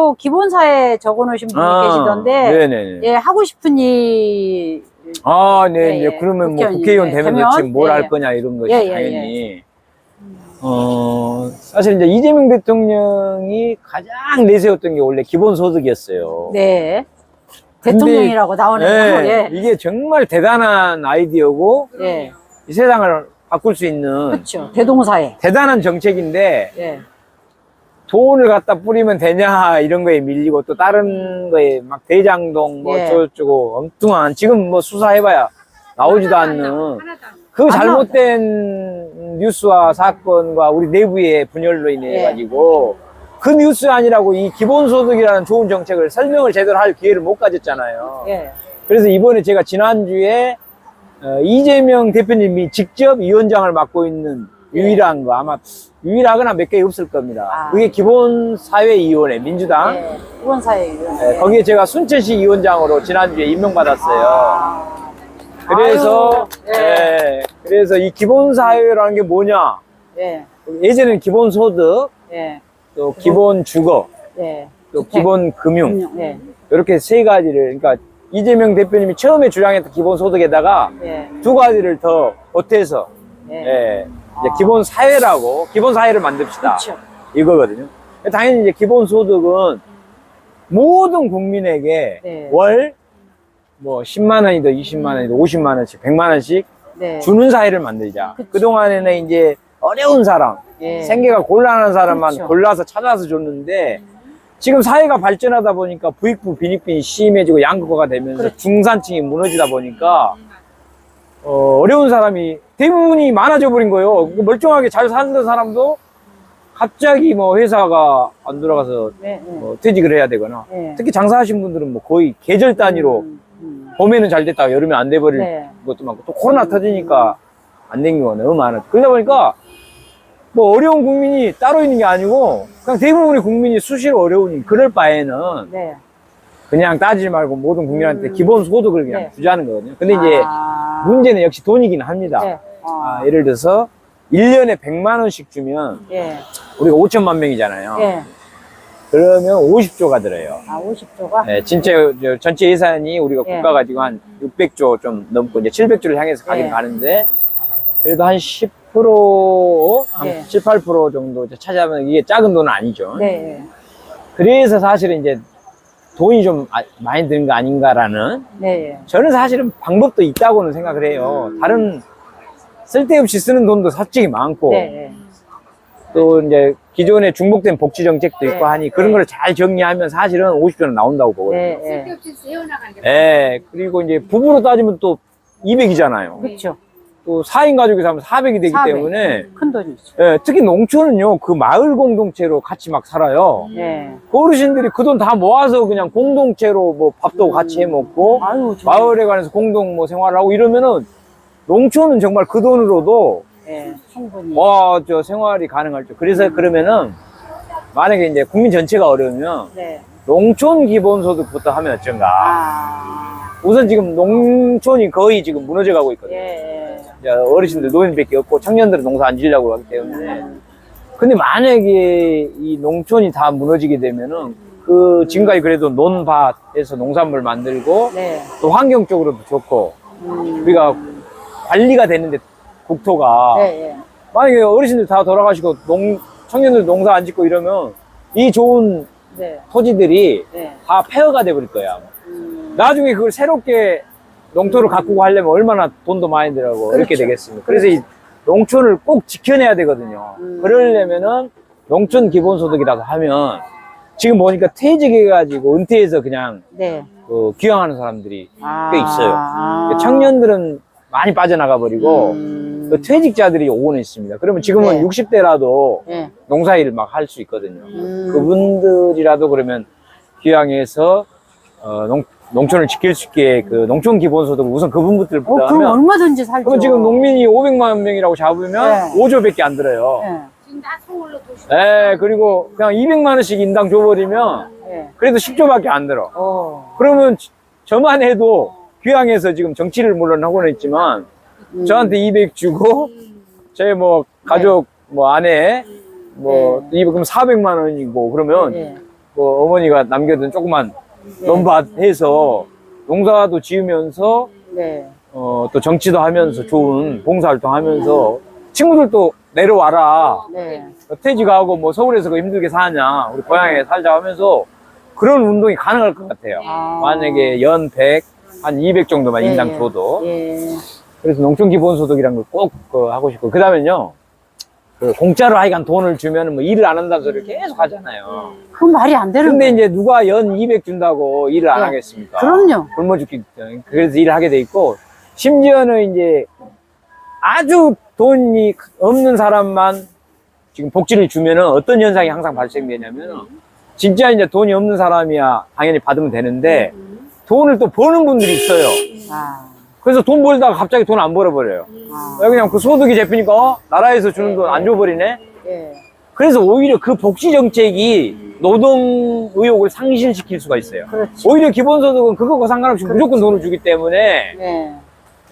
또 기본사에 적어놓으신 분이 계시던데, 네네네. 예, 하고 싶은 일. 네. 예, 예. 그러면 뭐 국회의원 되면 지금 뭘 예, 할 거냐 이런 것이 예, 예, 당연히. 사실 이제 이재명 대통령이 가장 내세웠던 게 원래 기본소득이었어요. 네. 대통령이라고 나오네요. 네, 예. 이게 정말 대단한 아이디어고, 예. 이 세상을 바꿀 수 있는 그렇죠. 대동사회. 대단한 정책인데, 예. 돈을 갖다 뿌리면 되냐 이런 거에 밀리고 또 다른 거에 막 대장동 뭐 예. 어쩌고저쩌고 엉뚱한 지금 뭐 수사해봐야 나오지도 않는 그 잘못된 뉴스와 사건과 우리 내부의 분열로 인해 가지고 그 뉴스 아니라고 이 기본소득이라는 좋은 정책을 설명을 제대로 할 기회를 못 가졌잖아요. 예. 그래서 이번에 제가 지난주에 이재명 대표님이 직접 위원장을 맡고 있는 유일한 거, 아마 유일하거나 몇 개 없을 겁니다. 그게 기본사회위원회, 민주당. 예. 기본사회위원회. 거기에 제가 순천시 위원장으로 지난주에 임명받았어요. 그래서, 아유, 그래서 이 기본사회라는 게 뭐냐? 예. 예전에는 기본소득, 예. 또 기본주거, 예. 또 기본금융. 예. 이렇게 세 가지를, 그러니까 이재명 대표님이 처음에 주장했던 기본소득에다가 예. 두 가지를 더 보태서, 이제 기본 사회라고 기본 사회를 만듭시다. 그쵸. 이거거든요. 당연히 이제 기본 소득은 모든 국민에게 월 뭐 10만 원이든 20만 원이든 50만 원씩 100만 원씩 주는 사회를 만들자. 그동안에는 이제 어려운 사람, 생계가 곤란한 사람만 골라서 찾아서 줬는데 지금 사회가 발전하다 보니까 부익부 빈익빈이 심해지고 양극화가 되면서 중산층이 무너지다 보니까 어려운 사람이 대부분이 많아져 버린 거예요. 멀쩡하게 잘 사는 사람도 갑자기 뭐 회사가 안 돌아가서 뭐 퇴직을 해야 되거나 특히 장사하신 분들은 뭐 거의 계절 단위로 봄에는 잘 됐다가 여름에 안 돼버릴 것도 많고 또 코로나 터지니까 안 된 경우가 너무 많아. 그러다 보니까 뭐 어려운 국민이 따로 있는 게 아니고 그냥 대부분의 국민이 수시로 어려우니 그럴 바에는 그냥 따지지 말고 모든 국민한테 기본 소득을 그냥 주자는 거거든요. 근데 이제 문제는 역시 돈이긴 합니다. 예를 들어서 1년에 100만 원씩 주면 우리가 5천만 명이잖아요. 그러면 50조가 들어요. 50조가? 네, 진짜 전체 예산이 우리가 국가 가지고 한 600조 좀 넘고 이제 700조를 향해서 가긴 가는데 그래도 한 10%, 한 7, 8% 정도 차지하면 이게 작은 돈은 아니죠. 그래서 사실은 이제 돈이 좀 많이 드는 거 아닌가라는 저는 사실은 방법도 있다고는 생각을 해요. 다른 쓸데없이 쓰는 돈도 솔직히 많고 또 이제 기존에 중복된 복지 정책도 있고 하니 그런 거를 잘 정리하면 사실은 50조는 나온다고 보거든요. 쓸데없이 세워나가는 게 그리고 이제 부부로 따지면 또 200이잖아요. 그렇죠. 또 4인 가족이 사면 400이 되기 400. 때문에 큰 돈이죠. 특히 농촌은요 그 마을 공동체로 같이 막 살아요. 그 어르신들이 그 돈 다 모아서 그냥 공동체로 뭐 밥도 같이 해 먹고 마을에 관해서 공동 뭐 생활을 하고 이러면은 농촌은 정말 그 돈으로도 충분히 저 생활이 가능하죠. 그래서 그러면은 만약에 이제 국민 전체가 어려우면 농촌 기본소득부터 하면 어쩐가. 우선 지금 농촌이 거의 지금 무너져 가고 있거든요. 이제 어르신들 노인밖에 없고 청년들은 농사 안 지려고 하기 때문에. 근데 만약에 이 농촌이 다 무너지게 되면은 그 지금까지 그래도 논밭에서 농산물 만들고 또 환경적으로도 좋고 우리가 관리가 되는데 국토가 만약에 어르신들 다 돌아가시고 청년들 농사 안 짓고 이러면 이 좋은 토지들이 다 폐허가 돼 버릴 거야. 나중에 그걸 새롭게 농토를 가꾸고 하려면 얼마나 돈도 많이 들어가고 이렇게 되겠습니까? 그래서 이 농촌을 꼭 지켜내야 되거든요. 그러려면은 농촌 기본소득이라고 하면 지금 보니까 퇴직해가지고 은퇴해서 그냥 그 귀향하는 사람들이 꽤 있어요. 청년들은 많이 빠져나가 버리고 그 퇴직자들이 오고는 있습니다. 그러면 지금은 60대라도 농사일을 막 할 수 있거든요. 그분들이라도 그러면 귀향해서 농촌을 지킬 수 있게 그 농촌 기본소득을 우선 그분들부터 그럼 하면 얼마든지 살죠. 그럼 지금 농민이 500만 명이라고 잡으면 5조밖에 안 들어요. 지금 다 서울로 도시. 그리고 그냥 200만 원씩 인당 줘버리면 그래도 10조밖에 안 들어. 그러면 저만 해도 귀향해서 지금 정치를 물론 하고는 있지만 저한테 200 주고 저희 뭐 가족 뭐 아내 뭐 그럼 400만 원이고 그러면 뭐 어머니가 남겨둔 조그만 논밭 해서 농사도 지으면서 네. 또 정치도 하면서 좋은 봉사활동 하면서 친구들도 내려와라. 네. 퇴직하고 뭐 서울에서 힘들게 사냐. 우리 고향에 살자 하면서 그런 운동이 가능할 것 같아요. 만약에 연 100, 한 200 정도만 인당 줘도. 예. 그래서 농촌 기본소득이라는 걸 꼭 하고 싶고. 그 다음에는요. 그 공짜로 하여간 돈을 주면 뭐 일을 안 한다는 소리를 계속 하잖아요. 그건 말이 안 되는 근데 거예요. 이제 누가 연 200 준다고 일을 안 네. 하겠습니까? 그럼요. 굶어 죽기 때문에. 그래서 일을 하게 돼 있고, 심지어는 이제 아주 돈이 없는 사람만 지금 복지를 주면은 어떤 현상이 항상 발생되냐면, 진짜 이제 돈이 없는 사람이야 당연히 받으면 되는데, 돈을 또 버는 분들이 있어요. 아. 그래서 돈 벌다가 갑자기 돈 안 벌어버려요. 그냥 그 소득이 잡히니까 나라에서 주는 돈 안 줘버리네? 예. 그래서 오히려 그 복지 정책이 노동 의욕을 상실시킬 수가 있어요. 그렇죠. 오히려 기본소득은 그거과 상관없이 무조건 돈을 주기 때문에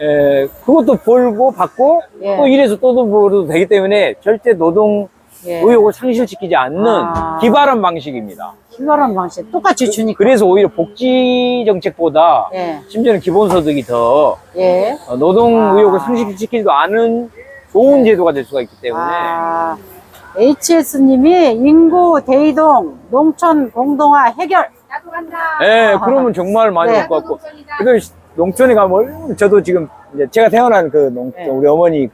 예. 그것도 벌고 받고 예. 또 일해서 또 벌어도 되기 때문에 절대 노동 예. 의욕을 상실시키지 않는 기발한 방식입니다. 기발한 방식 똑같이 주니까. 그래서 오히려 복지 정책보다 예. 심지어는 기본소득이 더 예. 노동 의욕을 상실시키지도 않은 좋은 제도가 될 수가 있기 때문에 HS님이 인구 대이동 농촌 공동화 해결. 나도 간다. 예, 그러면 정말 많이 네. 올 것 같고. 그래도 농촌에 가면, 저도 지금, 이제 제가 태어난 그 네. 우리 어머니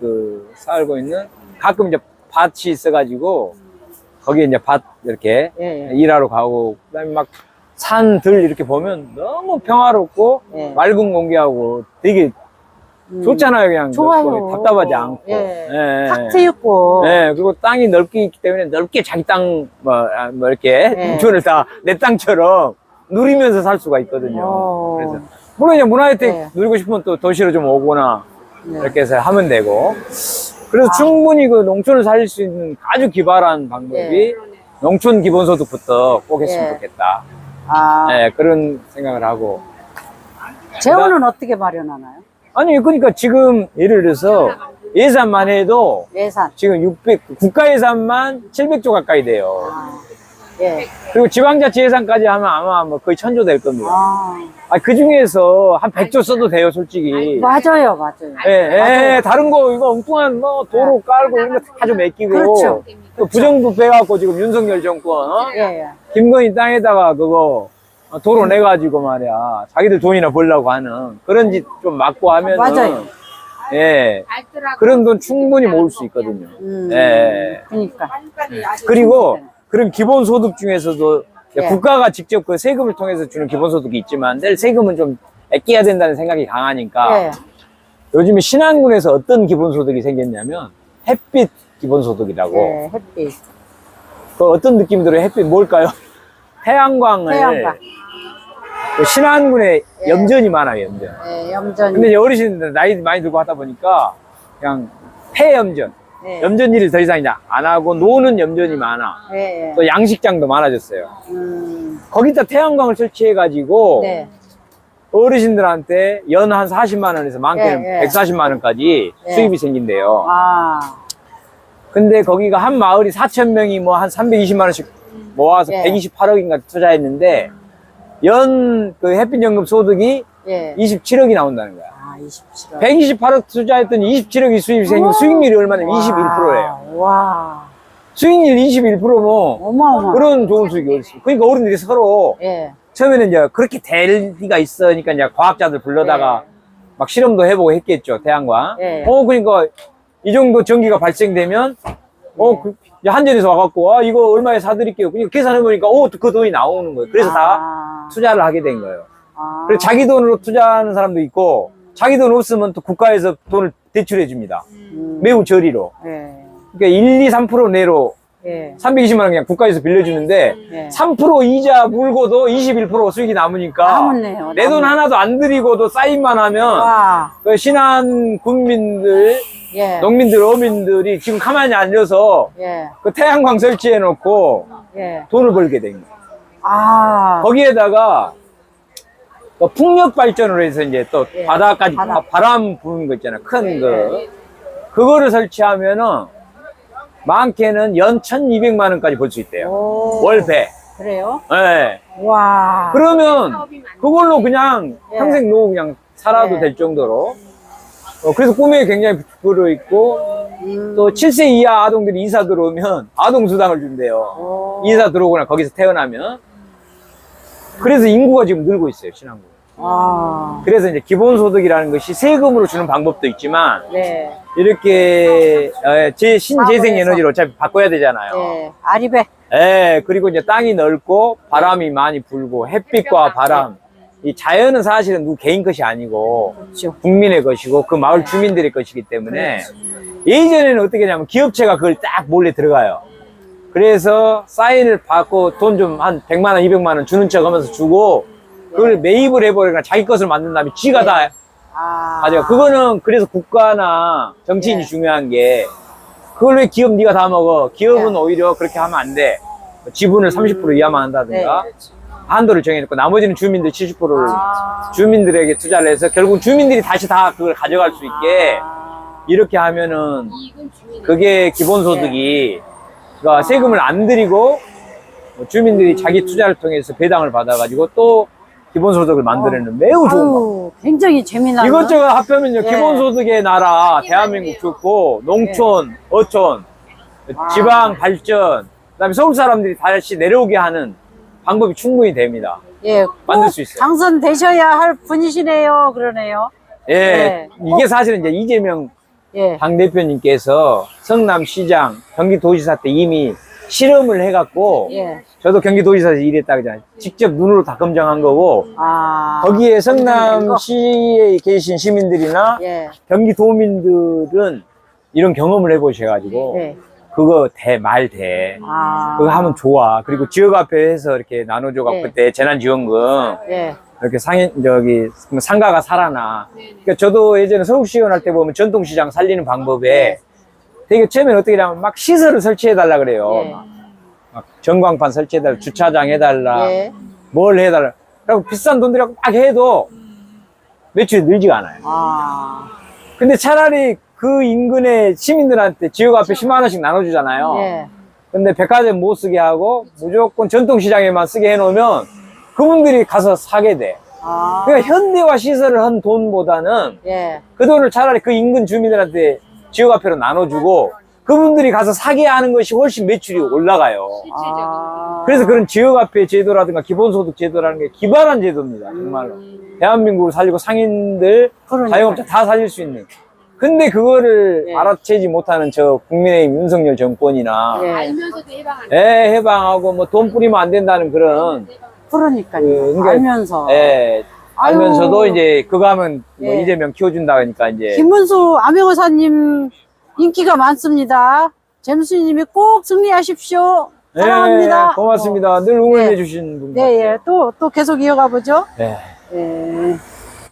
살고 있는, 가끔 이제 밭이 있어가지고, 거기에 이제 밭 이렇게 예, 예. 일하러 가고, 그 다음에 막 산들 이렇게 보면 너무 평화롭고, 예. 맑은 공기하고 되게 좋잖아요, 그냥. 좋아요. 답답하지 않고. 예. 예. 탁 트였고. 네, 그리고 땅이 넓게 있기 때문에 넓게 자기 땅, 뭐 이렇게, 네. 농촌을 다 내 땅처럼 누리면서 살 수가 있거든요. 그래서, 물론 이제 문화혜택 네. 누리고 싶으면 또 도시로 좀 오거나, 네. 이렇게 해서 하면 되고. 그래서 충분히 그 농촌을 살릴 수 있는 아주 기발한 방법이 네. 농촌 기본소득부터 꼭 했으면 네. 좋겠다. 아, 네, 그런 생각을 하고. 재원은 어떻게 마련하나요? 아니, 그러니까 지금 예를 들어서 예산만 해도 예산. 지금 600, 국가 예산만 700조 가까이 돼요. 예. 그리고 지방자치 예산까지 하면 아마 뭐 거의 1000조 될 겁니다. 그 중에서 한 100조 써도 돼요, 솔직히. 맞아요. 예, 다른 거, 이거 엉뚱한 뭐 도로 깔고 이런 거 다 좀 맡기고. 그렇죠. 또 부정부패 갖고 지금 윤석열 정권, 예. 김건희 땅에다가 그거 도로 내가지고 말이야. 자기들 돈이나 벌려고 하는 그런 짓 좀 막고 하면은. 맞아요. 예. 알더라고. 그런 돈 충분히 모을 수 있거든요. 예. 그러니까. 그리고 그런 기본소득 중에서도 예. 국가가 직접 그 세금을 통해서 주는 기본소득이 있지만 늘 세금은 좀 아껴야 된다는 생각이 강하니까 예. 요즘에 신안군에서 어떤 기본소득이 생겼냐면 햇빛 기본소득이라고. 예. 햇빛. 그 어떤 느낌이 들어요? 햇빛 뭘까요? 태양광을 태양광. 그 신안군에 예. 염전이 많아요, 염전. 예. 염전. 근데 이제 어르신들 나이 많이 들고 하다 보니까 그냥 폐염전, 예. 염전 일을 더 이상 이제 안 하고 노는 염전이 많아. 예. 또 양식장도 많아졌어요. 거기다 태양광을 설치해가지고 네. 어르신들한테 연 한 40만 원에서 많게는 예, 예. 140만 원까지 예. 수입이 생긴대요. 아. 근데 거기가 한 마을이 4,000명이 뭐 한 320만 원씩 모아서 예. 128억인가 투자했는데 연 그 햇빛연금 소득이 예. 27억이 나온다는 거야. 아, 27억. 128억 투자했더니 27억이 수입이 생기면 수익률이 얼마냐면 21%예요. 와. 수익률 21%면 어마어마. 그런 좋은 수익이 어딨어. 그러니까 어른들이 서로 예. 처음에는 이제 그렇게 될 리가 있으니까 이제 과학자들 불러다가 막 실험도 해보고 했겠죠, 태양광. 예. 그러니까 이 정도 전기가 발생되면, 한전에서 와갖고, 이거 얼마에 사드릴게요. 그냥 계산해보니까, 그 돈이 나오는 거예요. 그래서 다 투자를 하게 된 거예요. 그리고 자기 돈으로 투자하는 사람도 있고, 자기 돈 없으면 또 국가에서 돈을 대출해 줍니다. 매우 저리로. 예. 그러니까 1, 2, 3% 내로 예. 320만 원 그냥 국가에서 빌려주는데, 예. 3% 이자 물고도 21% 수익이 남으니까, 남았네요. 내 돈 하나도 안 들이고도 사인만 하면, 와. 그 신안 군민들, 예. 농민들, 어민들이 지금 가만히 앉아서 예. 그 태양광 설치해 놓고 예. 돈을 벌게 된 거예요. 아. 거기에다가 또 풍력 발전으로 해서 이제 또 예. 바다까지 바람. 부는 거 있잖아요. 큰 그거를 설치하면은 많게는 연 1,200만 원까지 벌 수 있대요. 오. 월배. 그래요? 네. 와. 그러면 사업이 많네. 그걸로 그냥 예. 평생 노후 그냥 살아도 예. 될 정도로. 그래서 꿈에 굉장히 부풀어 있고, 또 7세 이하 아동들이 이사 들어오면 아동수당을 준대요. 오. 이사 들어오거나 거기서 태어나면. 그래서 인구가 지금 늘고 있어요, 신한국. 아. 그래서 이제 기본소득이라는 것이 세금으로 주는 방법도 있지만, 네. 이렇게 신재생에너지로 어차피 바꿔야 되잖아요. 네. 아리백. 예, 그리고 이제 땅이 넓고 바람이 많이 불고 햇빛과 바람. 이 자연은 사실은 누구 개인 것이 아니고 그렇죠. 국민의 것이고 그 마을 주민들의 것이기 때문에 예전에는 어떻게 하냐면 기업체가 그걸 딱 몰래 들어가요. 그래서 사인을 받고 돈 좀 한 100만 원, 200만 원 주는 척 하면서 주고 그걸 매입을 해버리거나 자기 것을 만든 다음에 쥐가 다 가져가. 그거는 그래서 국가나 정치인이 중요한 게 그걸 왜 기업 네가 다 먹어. 기업은 오히려 그렇게 하면 안 돼. 지분을 30% 이하만 한다든가 한도를 정해놓고 나머지는 주민들 70%를 주민들에게 투자를 해서 결국 주민들이 다시 다 그걸 가져갈 수 있게 이렇게 하면은 이익은 주민. 그게 기본소득이 그러니까 세금을 안 들이고 주민들이 자기 투자를 통해서 배당을 받아가지고 또 기본소득을 만들어내는 매우 좋은 거. 아유, 굉장히 재미나는. 이것저것 합하면요, 예. 기본소득의 나라, 대한민국 좋고, 농촌, 어촌, 지방 발전, 그 다음에 서울 사람들이 다시 내려오게 하는 방법이 충분히 됩니다. 예, 만들 꼭 수 있어요. 당선되셔야 할 분이시네요. 그러네요. 예, 네. 이게 사실은 이제 이재명 예. 당대표님께서 성남시장, 경기도지사 때 이미 실험을 해갖고, 예. 저도 경기도지사에서 일했다 그잖아요. 직접 눈으로 다 검증한 거고, 거기에 성남시에 계신 시민들이나 예. 경기도민들은 이런 경험을 해보셔가지고, 예. 그거 말 돼. 그거 하면 좋아. 그리고 지역 앞에서 이렇게 나눠줘갖고 예. 그때 재난지원금 예. 이렇게 상가가 살아나. 그러니까 저도 예전에 서울시의원 할 때 보면 전통시장 살리는 방법에 되게 처음에는 어떻게 하냐면 막 시설을 설치해달라 그래요. 예. 막 전광판 설치해달라, 주차장 해달라, 예. 뭘 해달라. 그리고 비싼 돈 들여갖고 막 해도 매출이 늘지가 않아요. 근데 차라리 그 인근의 시민들한테 지역 앞에 10만 원씩 나눠주잖아요. 예. 근데 백화점 못 쓰게 하고 무조건 전통시장에만 쓰게 해놓으면 그분들이 가서 사게 돼. 그러니까 현대화 시설을 한 돈보다는 예. 그 돈을 차라리 그 인근 주민들한테 지역 앞에로 나눠주고 그분들이 가서 사게 하는 것이 훨씬 매출이 올라가요. 그래서 그런 지역 앞에 제도라든가 기본소득 제도라는 게 기발한 제도입니다. 정말로. 대한민국을 살리고 상인들, 그러니까요. 자영업자 다 살릴 수 있는. 근데 그거를 예. 알아채지 못하는 저 국민의힘 윤석열 정권이나 예. 알면서도 해방하는. 해방하고 뭐 돈 뿌리면 안 된다는 그런 그러니까요. 그러니까, 알면서. 알면서도 아유. 이제 그거 하면 뭐 예. 이재명 키워준다 그러니까 이제 김문수 암행어사님 인기가 많습니다. 잼수님이 꼭 승리하십시오. 사랑합니다. 고맙습니다. 늘 응원해 네. 주신 분 네, 같아요. 예. 또 계속 이어가 보죠. 네. 예.